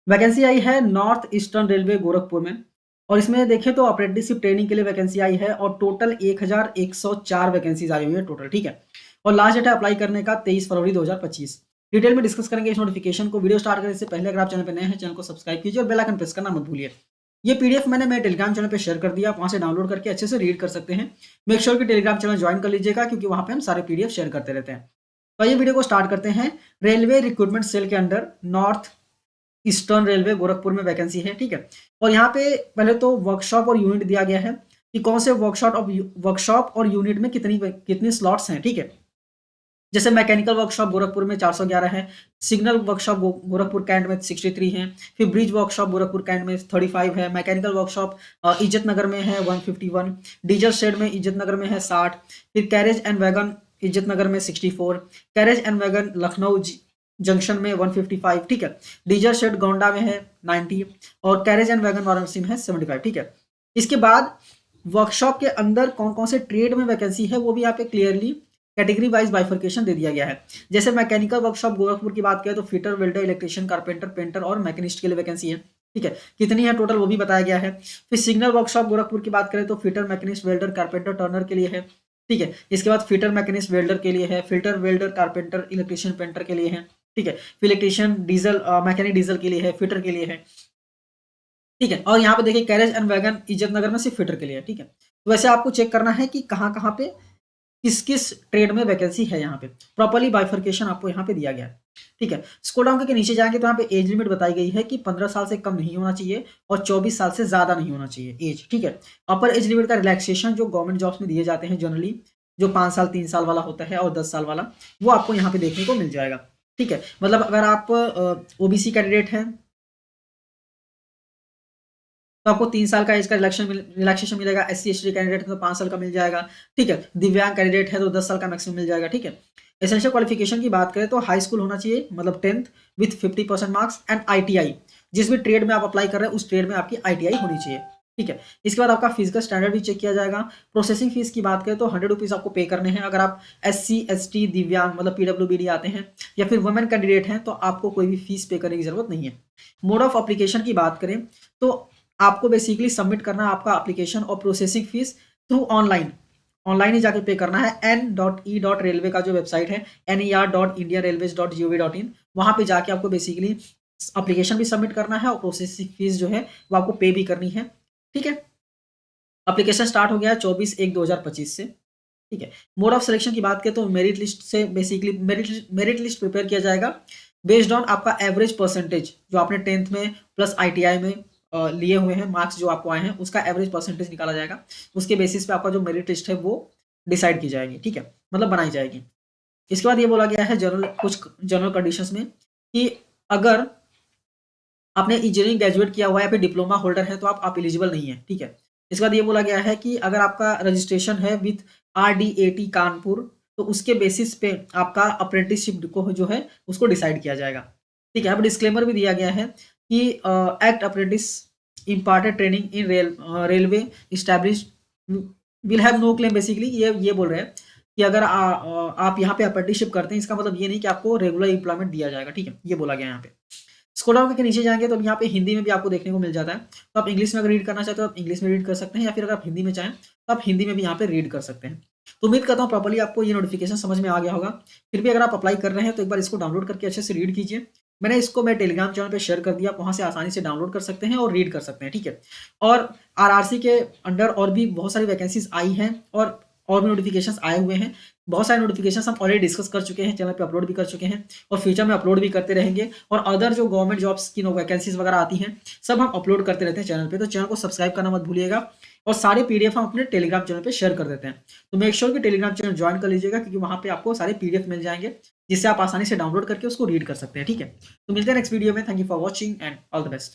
Vacancy आई है north eastern railway Gorakhpur में और इसमें देखें तो अप्रेंटिसशिप ट्रेनिंग के लिए वैकेंसी आई है और टोटल 1104 वैकेंसीज आई हुई है टोटल, ठीक है। और लास्ट डेट है अप्लाई करने का 23 फरवरी 2025। डिटेल में डिस्कस करेंगे इस नोटिफिकेशन को। वीडियो स्टार्ट करने से पहले अगर आप चैनल पर नए हैं, चैनल को सब्सक्राइब कीजिए और बेल आइकन प्रेस करना मत भूलिए। ये पीडीएफ मैंने मेरे टेलीग्राम चैनल पे शेयर कर दिया, आप वहां से डाउनलोड करके अच्छे से रीड कर सकते हैं। मेक श्योर कि टेलीग्राम चैनल ज्वाइन कर लीजिएगा क्योंकि वहां पे हम सारे पीडीएफ शेयर करते रहते हैं। तो ये वीडियो को स्टार्ट करते हैं। रेलवे रिक्रूटमेंट सेल के under north eastern railway Gorakhpur में वैकेंसी है, ठीक है। और यहाँ पे पहले तो वर्कशॉप और यूनिट दिया गया है कि कौन से वर्कशॉप और यूनिट में कितनी कितनी स्लॉट्स हैं, ठीक है। जैसे मैकेनिकल वर्कशॉप गोरखपुर में 411 है, सिग्नल वर्कशॉप गोरखपुर कैंट में 63 है, फिर ब्रिज वर्कशॉप गोरखपुर कैंट में 35 है, मैकेनिकल वर्कशॉप इज्जत नगर में है 151, डीजल शेड में इज्जत नगर में है 60, फिर कैरेज एंड वैगन इज्जत नगर में 64, carriage and wagon Lucknow junction में 155, ठीक है। डीजल शेड गोंडा में है 90 और कैरेज एंड वैगन वाराणसी में है 75, ठीक है। इसके बाद वर्कशॉप के अंदर कौन कौन से ट्रेड में वैकेंसी है वो भी यहाँ पे क्लियरली कैटेगरी वाइज बाइफर्केशन दे दिया गया है। जैसे मैकेनिकल वर्कशॉप गोरखपुर की बात करें तो fitter, welder, electrician, carpenter, painter और मैकेनिस्ट के लिए वैकेंसी है, ठीक है। कितनी है टोटल वो भी बताया गया है। फिर सिग्नल वर्कशॉप गोरखपुर की बात करें तो fitter, machinist, welder, carpenter, Turner के लिए है, ठीक है। इसके बाद फिटर, मैकेनिस्ट, वेल्डर के लिए है, filter, welder, carpenter, electrician, painter के लिए है, ठीक है। फिर इलेक्ट्रिशियन, डीजल मैकेनिक डीजल के लिए है, फिटर के लिए है, ठीक है। और यहाँ पे देखिए कैरेज एंड वैगन इज्जत नगर में सिर्फ फिटर के लिए है, ठीक है। तो वैसे आपको चेक करना है कि कहाँ कहाँ पे किस किस ट्रेड में वैकेंसी है। यहाँ पे प्रॉपर्ली बाइफर्केशन आपको यहाँ पे दिया गया है, ठीक है। स्क्रॉल डाउन करके नीचे जाएंगे तो यहाँ पे एज लिमिट बताई गई है कि 15 साल से कम नहीं होना चाहिए और 24 साल से ज्यादा नहीं होना चाहिए एज, ठीक है। अपर एज लिमिट का रिलैक्सेशन जो गवर्नमेंट जॉब्स में दिए जाते हैं जनरली, जो 5 साल 3 साल वाला होता है और 10 साल वाला, वो आपको यहाँ पे देखने को मिल जाएगा, ठीक है। मतलब अगर आप ओबीसी कैंडिडेट हैं तो आपको 3 साल का एज का रिलैक्सेशन मिलेगा। SC ST कैंडिडेट है तो 5 साल का मिल जाएगा, ठीक है। दिव्यांग कैंडिडेट है तो 10 साल का मैक्सिमम मिल जाएगा, ठीक है। एसेंशियल क्वालिफिकेशन की बात करें तो हाई स्कूल होना चाहिए, मतलब 10th with 50% marks and ITI, जिस भी ट्रेड में आप अप्लाई कर रहे हैं उस ट्रेड में आपकी ITI होनी चाहिए, ठीक है। इसके बाद आपका फीस का स्टैंडर्ड भी चेक किया जाएगा। प्रोसेसिंग फीस की बात करें तो 100 रुपीज़ आपको पे करने हैं। अगर आप SC ST दिव्यांग मतलब PWBD आते हैं या फिर वुमेन कैंडिडेट हैं तो आपको कोई भी फीस पे करने की जरूरत नहीं है। मोड ऑफ अप्लीकेशन की बात करें तो आपको बेसिकली सबमिट करना है आपका एप्लीकेशन और प्रोसेसिंग फीस थ्रू ऑनलाइन ही जाके पे करना है। n.e.railway का जो वेबसाइट है ner.indianrailways.gov.in, वहां पे जाके आपको बेसिकली एप्लीकेशन भी सबमिट करना है और प्रोसेसिंग फीस जो है वो आपको पे भी करनी है, ठीक है। एप्लीकेशन स्टार्ट हो गया है 24/1/2025 से, ठीक है। मोड ऑफ सिलेक्शन की बात करें तो मेरिट लिस्ट से बेसिकली मेरिट लिस्ट प्रिपेयर किया जाएगा बेस्ड ऑन आपका एवरेज परसेंटेज जो आपने 10th में प्लस ITI में लिए हुए हैं, मार्क्स जो आपको आए हैं उसका एवरेज परसेंटेज निकाला जाएगा। उसके बेसिस पे आपका जो मेरिट लिस्ट है वो डिसाइड की जाएगी, ठीक है, मतलब बनाई जाएगी। इसके बाद ये बोला गया है कुछ जनरल कंडीशंस में कि अगर आपने इंजीनियरिंग ग्रेजुएट किया हुआ है या फिर डिप्लोमा होल्डर है तो आप एलिजिबल नहीं है, ठीक है। इसके बाद ये बोला गया है कि अगर आपका रजिस्ट्रेशन है विथ RDAT कानपुर तो उसके बेसिस पे आपका अप्रेंटिसशिप को जो है उसको डिसाइड किया जाएगा, ठीक है। अब डिस्क्लेमर भी दिया गया है कि act apprentice imparted training in railway establish will have no claim. Basically ये बोल रहे हैं कि अगर आप यहाँ पे अप्रेंटिसशिप करते हैं इसका मतलब ये नहीं कि आपको रेगुलर एम्प्लॉयमेंट दिया जाएगा, ठीक है, ये बोला गया यहाँ पे। स्क्रॉल डाउन करके नीचे जाएंगे तो अब यहाँ पे हिंदी में भी आपको देखने को मिल जाता है। तो आप इंग्लिश में अगर रीड करना चाहते हो आप इंग्लिश में रीड कर सकते हैं या फिर अगर आप हिंदी में चाहें तो आप हिंदी में भी यहाँ पे रीड कर सकते हैं। तो उम्मीद करता हूँ प्रॉपर्ली आपको ये नोटिफिकेशन समझ में आ गया होगा। फिर भी अगर आप अप्लाई कर रहे हैं तो एक बार इसको डाउनलोड करके अच्छे से रीड कीजिए। मैंने इसको मेरे टेलीग्राम चैनल पे शेयर कर दिया, वहां से आसानी से डाउनलोड कर सकते हैं और रीड कर सकते हैं, ठीक है। और RRC के अंडर और भी बहुत सारी वैकेंसीज आई हैं और भी नोटिफिकेशंस आए हुए हैं। बहुत सारे नोटिफिकेशंस हम ऑलरेडी डिस्कस कर चुके हैं, चैनल पे अपलोड भी कर चुके हैं और फ्यूचर में अपलोड भी करते रहेंगे। और अदर जो गवर्नमेंट जॉब्स की वैकेंसीज वगैरह आती हैं सब हम अपलोड करते रहते हैं चैनल पे, तो चैनल को सब्सक्राइब करना मत भूलिएगा। और सारे PDF हम अपने टेलीग्राम चैनल पे शेयर कर देते हैं, तो मेक श्योर कि टेलीग्राम चैनल ज्वाइन कर लीजिएगा क्योंकि वहाँ पे आपको सारे PDF मिल जाएंगे जिससे आप आसानी से डाउनलोड करके उसको रीड कर सकते हैं, ठीक है। तो मिलते हैं नेक्स्ट वीडियो में। Thank you for watching and all the best.